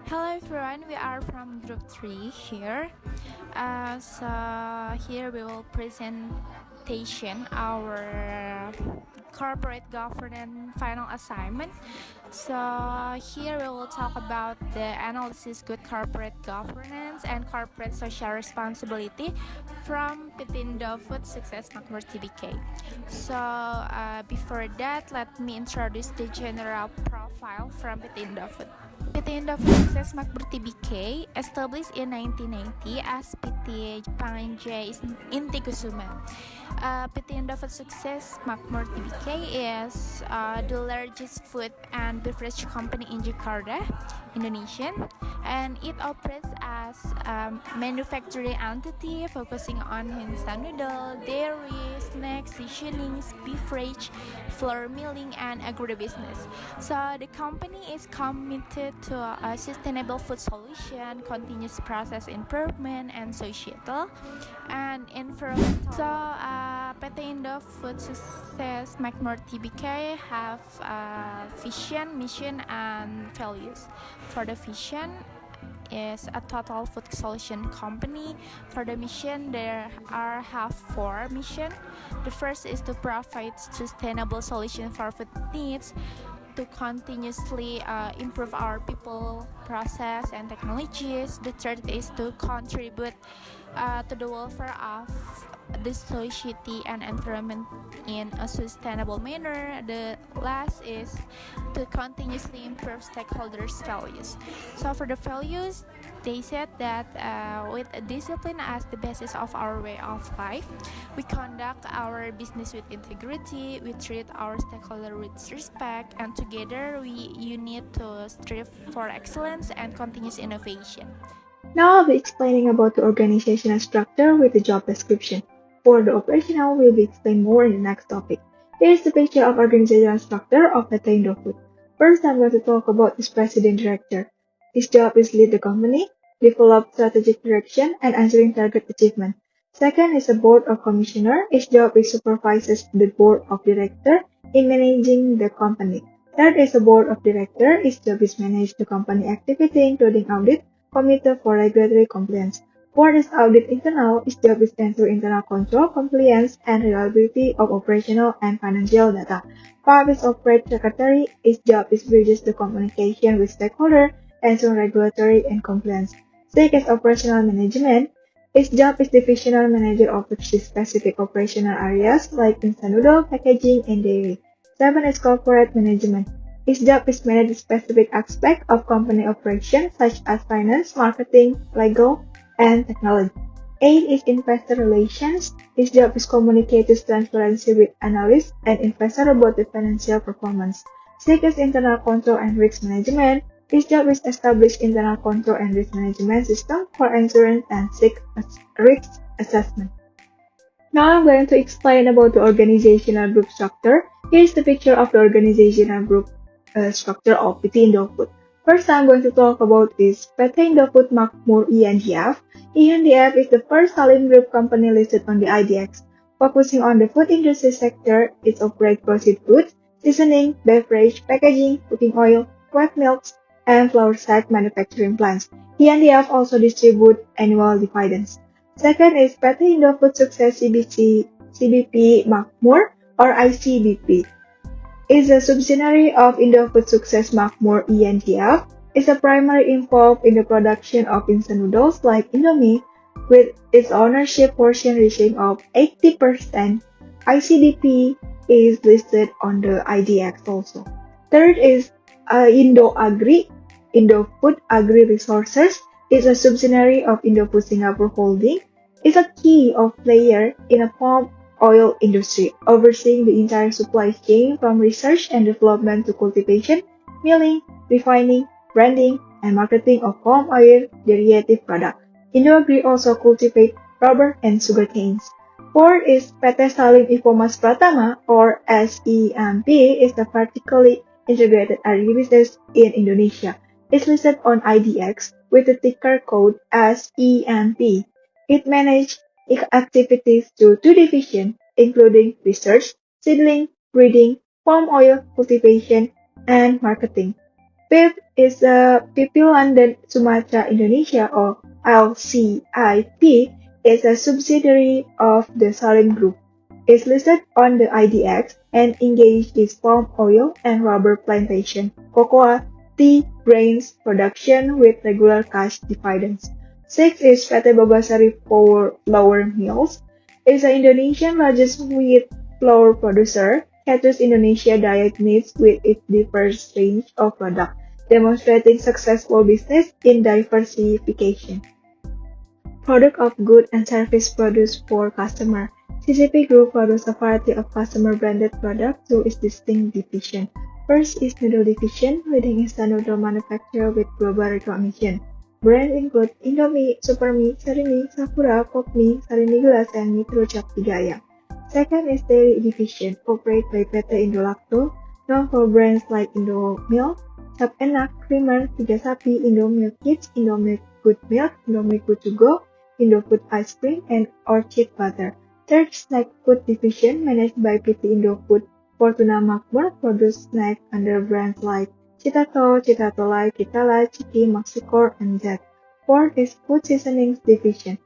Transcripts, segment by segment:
Hello everyone, we are from Group 3 here. So here we will presentation our corporate governance final assignment. So here we will talk about the analysis good corporate governance and corporate social responsibility from PT Indofood Sukses Makmur Tbk. So before that, let me introduce the general profile from PT Indofood. PT Indofood Sukses Makmur Tbk, established in 1990 as PT 𝗕𝗏𝗰𝗂𝘃𝗀𝗏. PT Indofood Sukses Makmur Tbk is the largest food and beverage company in Jakarta, Indonesia, and it operates as a manufacturing entity focusing on instant noodle, dairy, snacks, seasonings, beverage, flour milling, and agribusiness. So the company is committed to a sustainable food solution, continuous process improvement, and societal and environmental. So PT Indofood Sukses Makmur Tbk have vision, mission, and values. For the vision is a total food solution company. For the mission, there have 4 missions. The first is to provide sustainable solution for food needs, to continuously improve our people, process, and technologies. The third is to contribute to the welfare of the society and environment in a sustainable manner. The last is to continuously improve stakeholders' values. So for the values, they said that with discipline as the basis of our way of life, we conduct our business with integrity, we treat our stakeholders with respect, and together we unite to strive for excellence and continuous innovation. Now I'll be explaining about the organizational structure with the job description. For the operational, will be explained more in the next topic. Here is the picture of organizational structure of PT Indofood. First, I'm going to talk about this president director. His job is lead the company, develop strategic direction, and answering target achievement. Second is a board of commissioner. His job is supervises the board of director in managing the company. Third is a board of director. His job is manage the company activity including audit, committee for regulatory compliance. Fourth is audit internal. His job is ensure internal control, compliance, and reliability of operational and financial data. Five is operate secretary. His job is bridges the communication with stakeholder, ensure regulatory and compliance. Six is operational management. His job is divisional manager of specific operational areas like instant noodle, packaging, and dairy. Seven is corporate management. His job is manage specific aspect of company operation such as finance, marketing, legal, and technology. 8 is investor relations. His job is communicate transparency with analysts and investors about the financial performance. 6 is internal control and risk management. His job is establish internal control and risk management system for insurance and risk assessment. Now I'm going to explain about the organizational group structure. Here's the picture of the organizational group structure of PT Indofood. First, I'm going to talk about is PT Indofood Makmur 𝗕𝗏𝗃𝗏. 𝗕𝗏𝗃𝗏 is the first Salim Group company listed on the IDX. Focusing on the food industry sector, it operates processed foods, seasoning, beverage, packaging, cooking oil, wet milks, and flour sack manufacturing plants. 𝗕𝗏𝗃𝗏 also distribute annual dividends. Second is PT Indofood Sukses Makmur or ICBP. Is a subsidiary of Indofood Sukses Makmur 𝗕𝗏𝗃𝗏, is a primary involved in the production of instant noodles like Indomie, with its ownership portion reaching of 80%. ICBP is listed on the IDX also. Third is Indo-Agri. Indofood Agri Resources is a subsidiary of Indofood Singapore Holding, is a key of player in a palm oil industry, overseeing the entire supply chain from research and development to cultivation, milling, refining, branding, and marketing of palm oil derivative products. Indo-Agri also cultivate rubber and sugar canes. Fourth is PT Salim Informasi Pratama or SEMP is the vertically integrated agribusiness in Indonesia. It's listed on IDX with the ticker code SEMP. It manages activities through 2 divisions, including research, seedling, breeding, palm oil cultivation, and marketing. PIP is Pipi London Sumatra Indonesia, or LCIP, is a subsidiary of the Salim Group. It's listed on the IDX and engaged in palm oil and rubber plantation, cocoa, tea, grains production with regular cash dividends. 6 is PT Bogasari Flour Mills. It's the Indonesian largest wheat flour producer, caters Indonesia diet needs with its diverse range of products, demonstrating successful business in diversification. Product of goods and service produced for customer. CCP Group produces a variety of customer-branded products through its distinct division. First is noodle division, leading instant noodle manufacturer with global recognition. Brands include Indomie, Supermie, Sarimie, Sakura, Popmie, Sarimie Gelas, and Metro Cap Tigaya. Second is dairy division, operated by PT Indolacto, known for brands like Indomilk, Sap Enak, Creamer, Tiga Sapi, Indomilk Kids, Indomilk Good Milk, Indomilk Good to Go, Indofood Ice Cream, and Orchid Butter. Third, snack food division, managed by PT Indofood Fortuna Makmur, produce snacks under brands like Citato, Citatolai, Kitala, Chiki, Maxicor, and Z. Fourth is food seasonings division,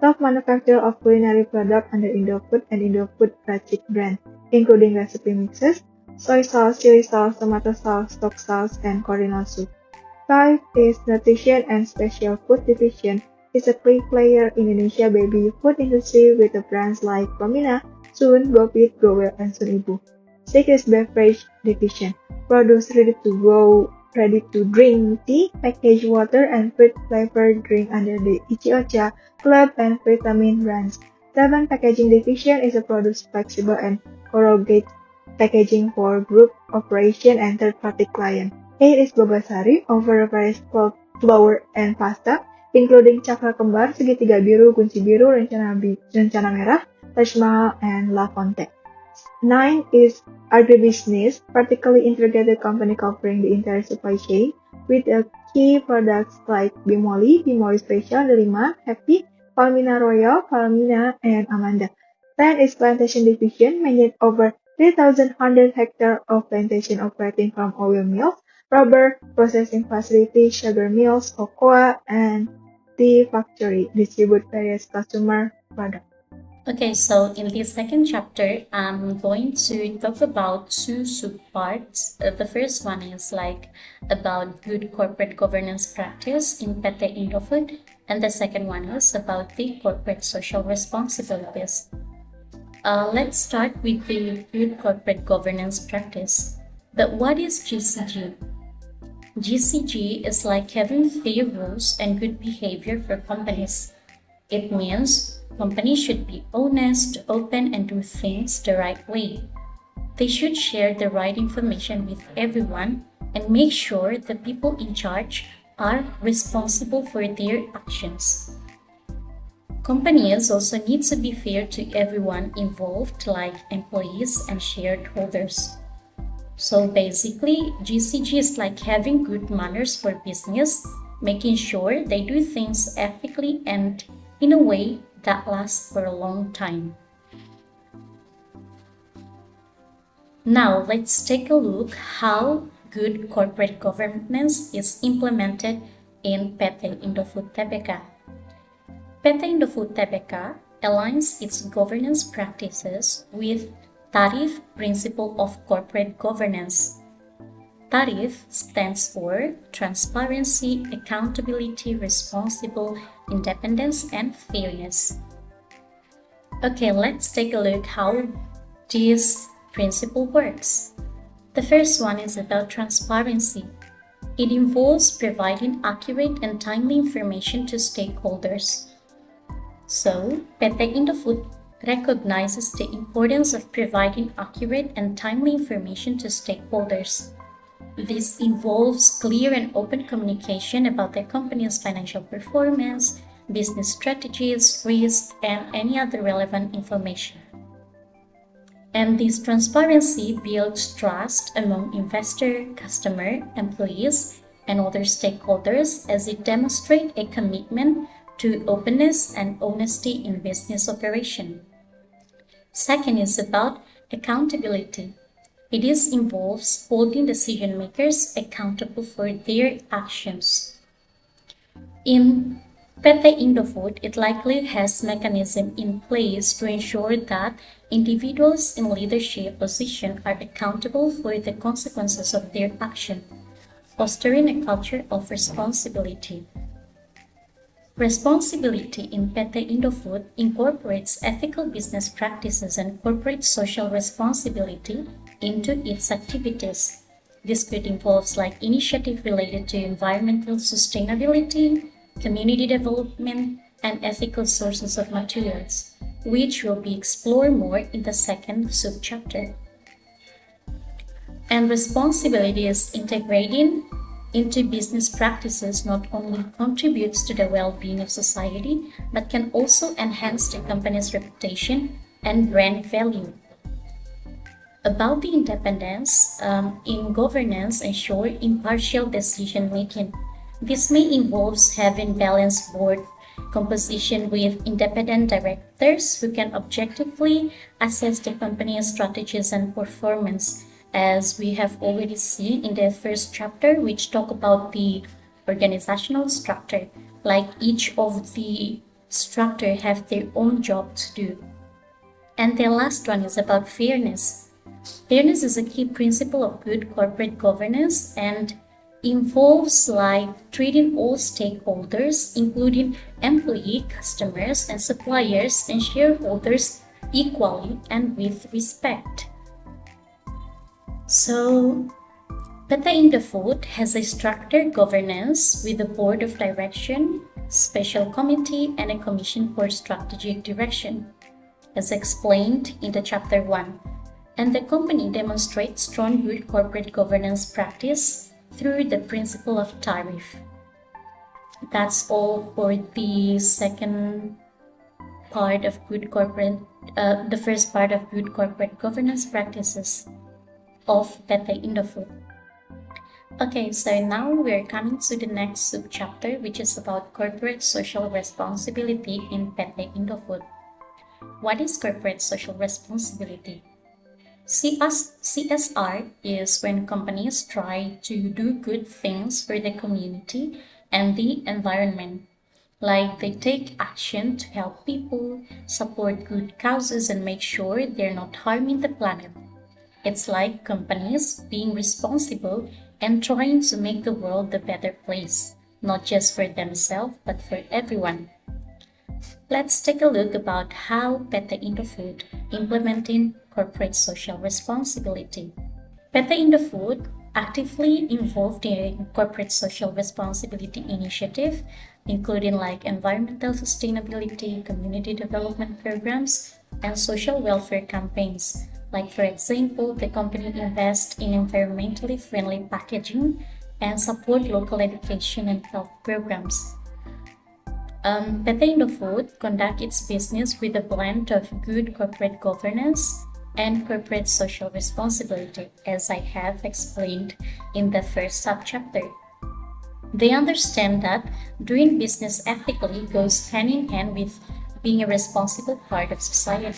top manufacturer of culinary products under Indofood and Indofood Racik brand, including recipe mixes, soy sauce, chili sauce, tomato sauce, stock sauce, and cardinal soup. 5 is nutrition and special food division. It's a key player in Indonesia baby food industry with the brands like Paulina, Sun, 𝐿𝐵𝐻, 𝐿𝐵𝐻𝐿𝐻, and 𝐿𝐵𝐻𝐵. 6 is beverage division. Produce ready-to-drink tea, packaged water, and fruit-flavored drink under the 𝐏𝐫𝐚𝐜𝐭𝐢𝐜 and Vitamin brands. 7 packaging division is a produce flexible and corrugated packaging for group operation and third-party client. 8 is Bogasari, offer various flour and pasta, including cakra kembar, segitiga biru, kunci biru, rencana merah, Taj Mahal, and La Fonte. 9 is agribusiness, particularly integrated company covering the entire supply chain with key products like Bimoli, Bimoli Special, Delima, Happy, Paulina Royal, Paulina, and Amanda. 10 is plantation division, managed over 3,100 hectares of plantation operating from oil mills, rubber processing facilities, sugar mills, cocoa, and tea factory, distribute various customer products. Okay, so in this second chapter, I'm going to talk about two subparts. The first one is about good corporate governance practice in PT Indofood, and the second one is about the corporate social responsibilities. Let's start with the good corporate governance practice. But what is GCG? GCG is like having fair rules and good behavior for companies. It means companies should be honest, open, and do things the right way. They should share the right information with everyone and make sure the people in charge are responsible for their actions. Companies also need to be fair to everyone involved, like employees and shareholders. So basically, GCG is like having good manners for business, making sure they do things ethically and in a way that lasts for a long time. Now let's take a look how good corporate governance is implemented in PT Indofood Tbk. PT Indofood Tbk aligns its governance practices with 𝗏𝗏 principle of corporate governance. 𝗏𝗏 stands for transparency, accountability, responsible, independence, and fairness. Okay, let's take a look how this principle works. The first one is about transparency. It involves providing accurate and timely information to stakeholders. So, PT Indofood recognizes the importance of providing accurate and timely information to stakeholders. This involves clear and open communication about the company's financial performance, business strategies, risks, and any other relevant information. And this transparency builds trust among investor, customer, employees, and other stakeholders as it demonstrates a commitment to openness and honesty in business operation. Second is about accountability. It involves holding decision makers accountable for their actions. In PT Indofood, it likely has mechanisms in place to ensure that individuals in leadership positions are accountable for the consequences of their action, fostering a culture of responsibility. Responsibility in PT Indofood incorporates ethical business practices and corporate social responsibility into its activities. This could involve initiatives related to environmental sustainability, community development, and ethical sources of materials, which will be explored more in the second subchapter. And responsibility is integrating into business practices not only contributes to the well-being of society, but can also enhance the company's reputation and brand value. About the independence in governance, ensure impartial decision-making. This may involve having balanced board composition with independent directors who can objectively assess the company's strategies and performance, as we have already seen in the first chapter, which talk about the organizational structure. Each of the structure have their own job to do. And the last one is about fairness. Fairness is a key principle of good corporate governance and involves treating all stakeholders, including employee, customers, and suppliers and shareholders equally and with respect. So, PT Indofood has a structured governance with a board of direction, special committee, and a commission for strategic direction, as explained in the chapter 1. And the company demonstrates strong good corporate governance practice through the principle of tariff. That's all for the second part of the first part of good corporate governance practices of PT Indofood. Okay, so now we're coming to the next subchapter, which is about corporate social responsibility in PT Indofood. What is corporate social responsibility? CSR is when companies try to do good things for the community and the environment. They take action to help people, support good causes, and make sure they're not harming the planet. It's like companies being responsible and trying to make the world a better place, not just for themselves, but for everyone. Let's take a look about how PT Indofood implementing corporate social responsibility. PT Indofood actively involved in corporate social responsibility initiative, including environmental sustainability, community development programs, and social welfare campaigns. For example, the company invests in environmentally friendly packaging and support local education and health programs. PT Indofood conducts its business with a blend of good corporate governance and corporate social responsibility, as I have explained in the first subchapter. They understand that doing business ethically goes hand in hand with being a responsible part of society.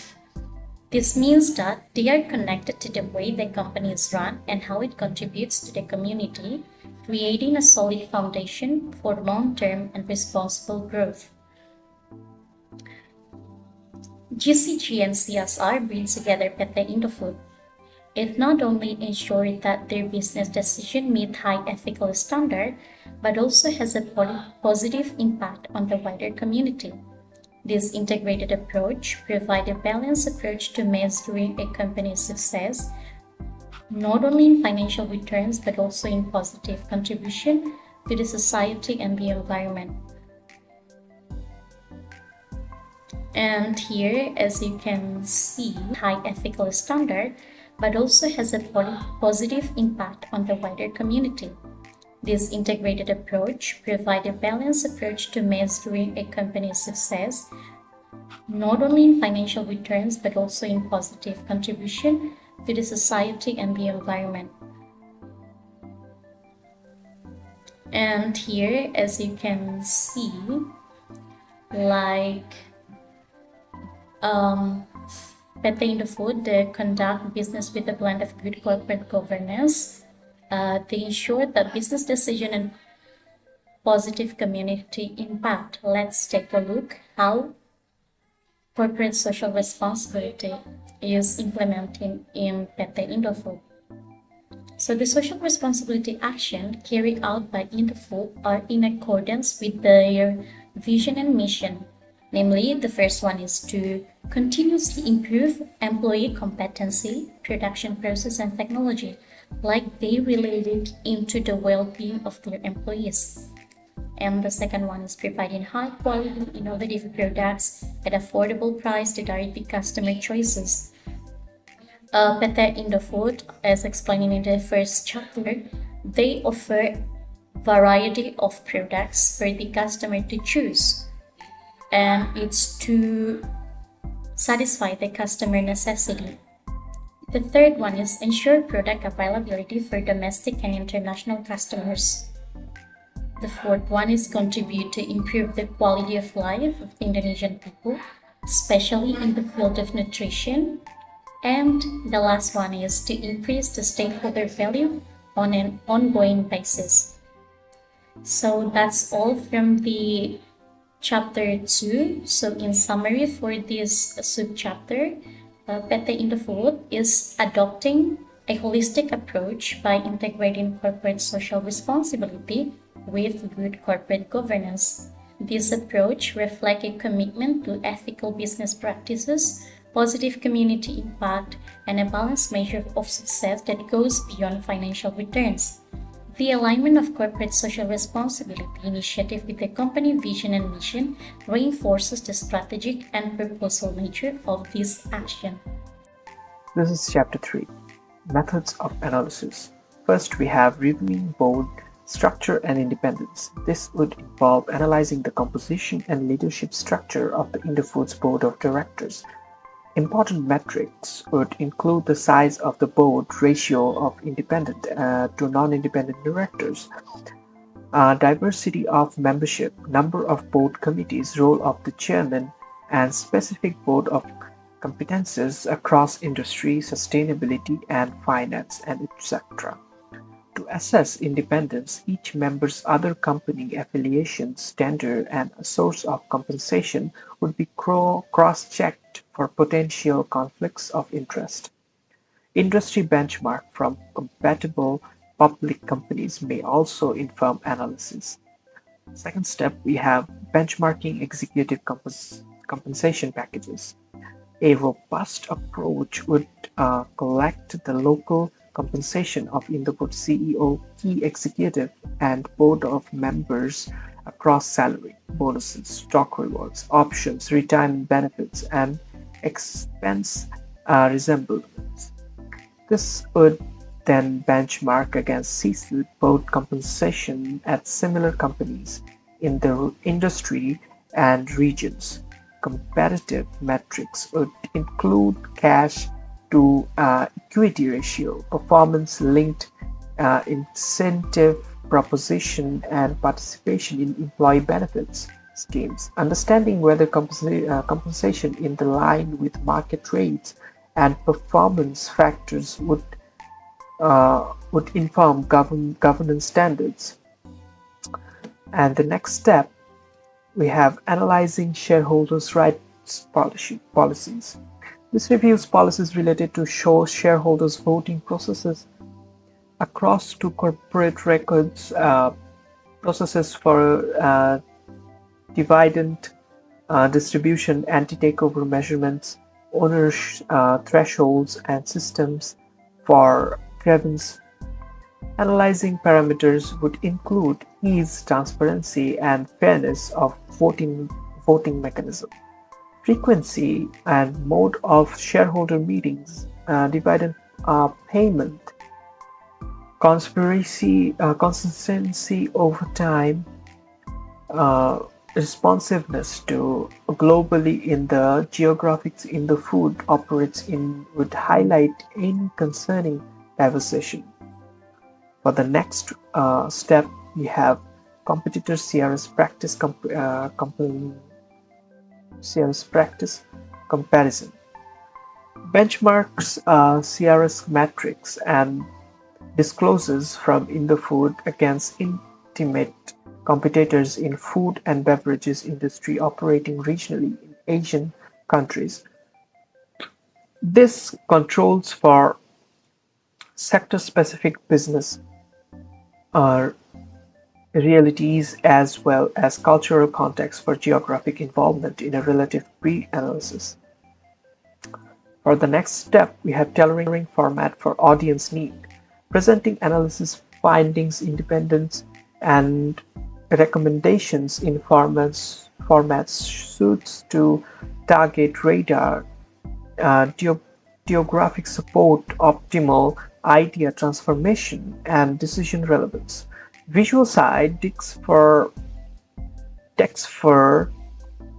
This means that they are connected to the way the company is run and how it contributes to the community, creating a solid foundation for long-term and responsible growth. GCG and CSR bring together PT Indofood. It not only ensures that their business decisions meet high ethical standards, but also has a positive impact on the wider community. This integrated approach provides a balanced approach to measuring a company's success, not only in financial returns, but also in positive contribution to the society and the environment. And here, as you can see, high ethical standard, but also has a positive impact on the wider community. This integrated approach provides a balanced approach to measuring a company's success, not only in financial returns, but also in positive contribution to the society and the environment. And here, as you can see, PT Indofood, they conduct business with a blend of good corporate governance. They ensure that business decision and positive community impact. Let's take a look how corporate social responsibility is implemented in PT Indofood. So the social responsibility action carried out by Indofood are in accordance with their vision and mission. Namely, the first one is to continuously improve employee competency, production process, and technology. Like they really look into the well-being of their employees. And the second one is providing high-quality, innovative products at affordable price to direct customer choices. PT Indofood, as explained in the first chapter, they offer variety of products for the customer to choose, and it's to satisfy the customer necessity. The third one is ensure product availability for domestic and international customers. The fourth one is contribute to improve the quality of life of Indonesian people, especially in the field of nutrition. And the last one is to increase the stakeholder value on an ongoing basis. So that's all from the chapter 2. So in summary for this subchapter, PT Indofood is adopting a holistic approach by integrating corporate social responsibility with good corporate governance. This approach reflects a commitment to ethical business practices, positive community impact, and a balanced measure of success that goes beyond financial returns. The alignment of corporate social responsibility initiative with the company vision and mission reinforces the strategic and purposeful nature of this action. This is Chapter 3, Methods of Analysis. First, we have reviewing board structure and independence. This would involve analyzing the composition and leadership structure of the Indofood's board of directors. Important metrics would include the size of the board, ratio of independent to non-independent directors, diversity of membership, number of board committees, role of the chairman, and specific board of competences across industry, sustainability, and finance, and etc. To assess independence, each member's other company affiliations, tenure, and a source of compensation would be cross-checked for potential conflicts of interest. Industry benchmark from compatible public companies may also inform analysis. Second step, we have benchmarking executive compensation packages. A robust approach would collect the local compensation of Indofood CEO, key executive, and board of members across salary, bonuses, stock rewards, options, retirement benefits, and expense resemblance. This would then benchmark against C-suite board compensation at similar companies in the industry and regions. Comparative metrics would include cash to equity ratio, performance-linked incentive proposition, and participation in employee benefits schemes. Understanding whether compensation in the line with market rates and performance factors would inform governance standards. And the next step, we have analyzing shareholders' rights policies. This reviews policies related to shareholders' voting processes across to corporate records, processes for dividend distribution, anti-takeover measurements, owner thresholds, and systems for grievance. Analyzing parameters would include ease, transparency, and fairness of voting mechanism, frequency and mode of shareholder meetings, dividend payment, consistency over time, responsiveness to globally in the geographics Indofood operates in would highlight any concerning diversification. For the next step, we have competitor CRS practice comparison. benchmarks CRS metrics and discloses from Indofood against intimate competitors in food and beverages industry operating regionally in Asian countries. This controls for sector-specific business realities as well as cultural context for geographic involvement in a relative pre-analysis. For the next step, we have tailoring format for audience need, presenting analysis findings, independence, and recommendations in formats suits to target radar, geographic support, optimal idea transformation, and decision relevance. Visual side text for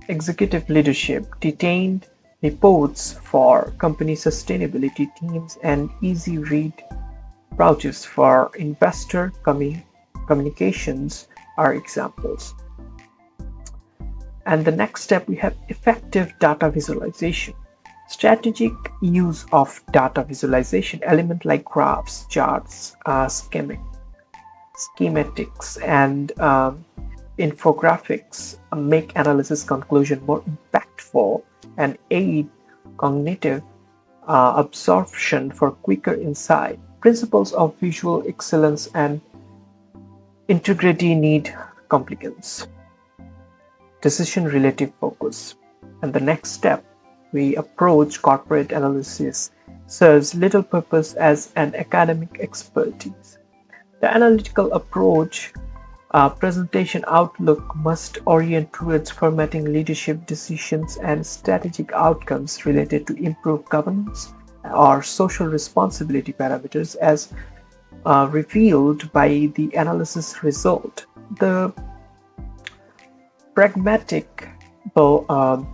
executive leadership, detailed reports for company sustainability teams, and easy read brochures for investor communications are examples. And the next step, we have effective data visualization. Strategic use of data visualization element like graphs, charts, schematics, and infographics make analysis conclusion more impactful and aid cognitive absorption for quicker insight. Principles of visual excellence and integrity need competence. Decision relative focus. And the next step, we approach corporate analysis serves little purpose as an academic expertise. The analytical approach presentation outlook must orient towards formatting leadership decisions and strategic outcomes related to improved governance or social responsibility parameters as revealed by the analysis result. The pragmatic boardroom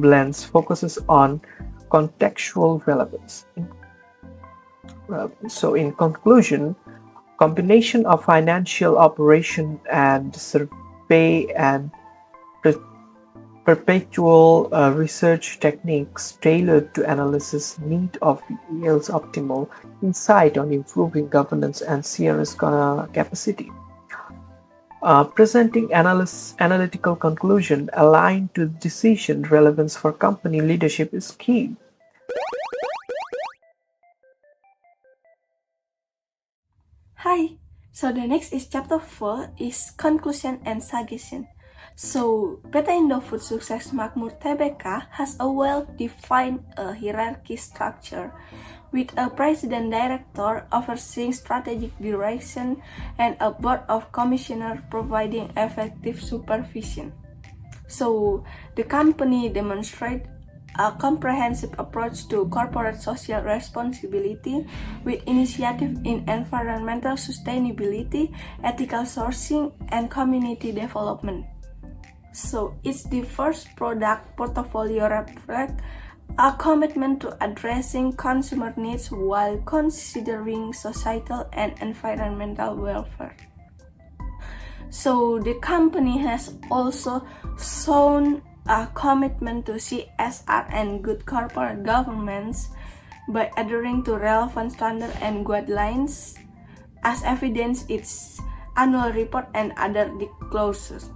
lens focuses on contextual relevance. So in conclusion, combination of financial operation and survey and perpetual research techniques tailored to analysis need of yields optimal insight on improving governance and CRS capacity. Presenting analytical conclusion aligned to decision relevance for company leadership is key. Hi, so the next is chapter 4 is conclusion and suggestion. So, PT Indofood Sukses Makmur Tbk has a well-defined hierarchy structure with a president director overseeing strategic direction and a board of commissioners providing effective supervision. So, the company demonstrates a comprehensive approach to corporate social responsibility with initiative in environmental sustainability, ethical sourcing, and community development. So, its diverse product portfolio reflects a commitment to addressing consumer needs while considering societal and environmental welfare. So, the company has also shown a commitment to CSR and good corporate governance by adhering to relevant standards and guidelines, as evidenced in its annual report and other disclosures.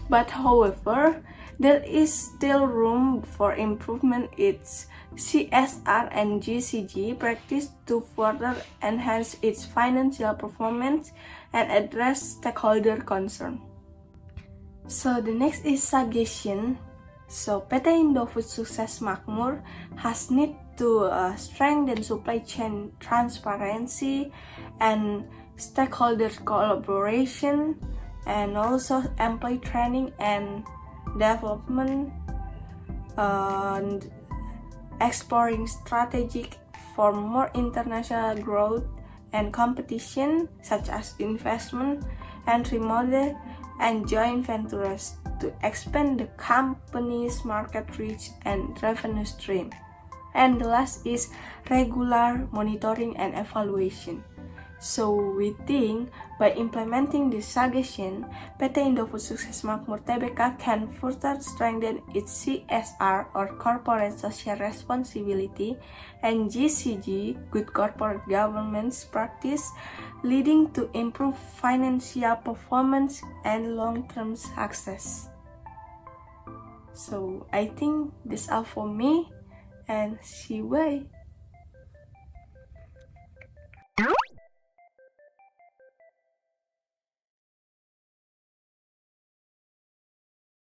But however, there is still room for improvement in its CSR and GCG practice to further enhance its financial performance and address stakeholder concern. So the next is suggestion. So PT Indofood Sukses Makmur has need to strengthen supply chain transparency and stakeholder collaboration, and also employee training and development, and exploring strategic for more international growth and competition, such as investment, entry model, and joint ventures to expand the company's market reach and revenue stream. And the last is regular monitoring and evaluation. So we think by implementing this suggestion, PT Indofood Sukses Makmur Tbk can further strengthen its CSR or corporate social responsibility and GCG, good corporate governance practice, leading to improved financial performance and long-term success. So I think that's all for me, and see you bye.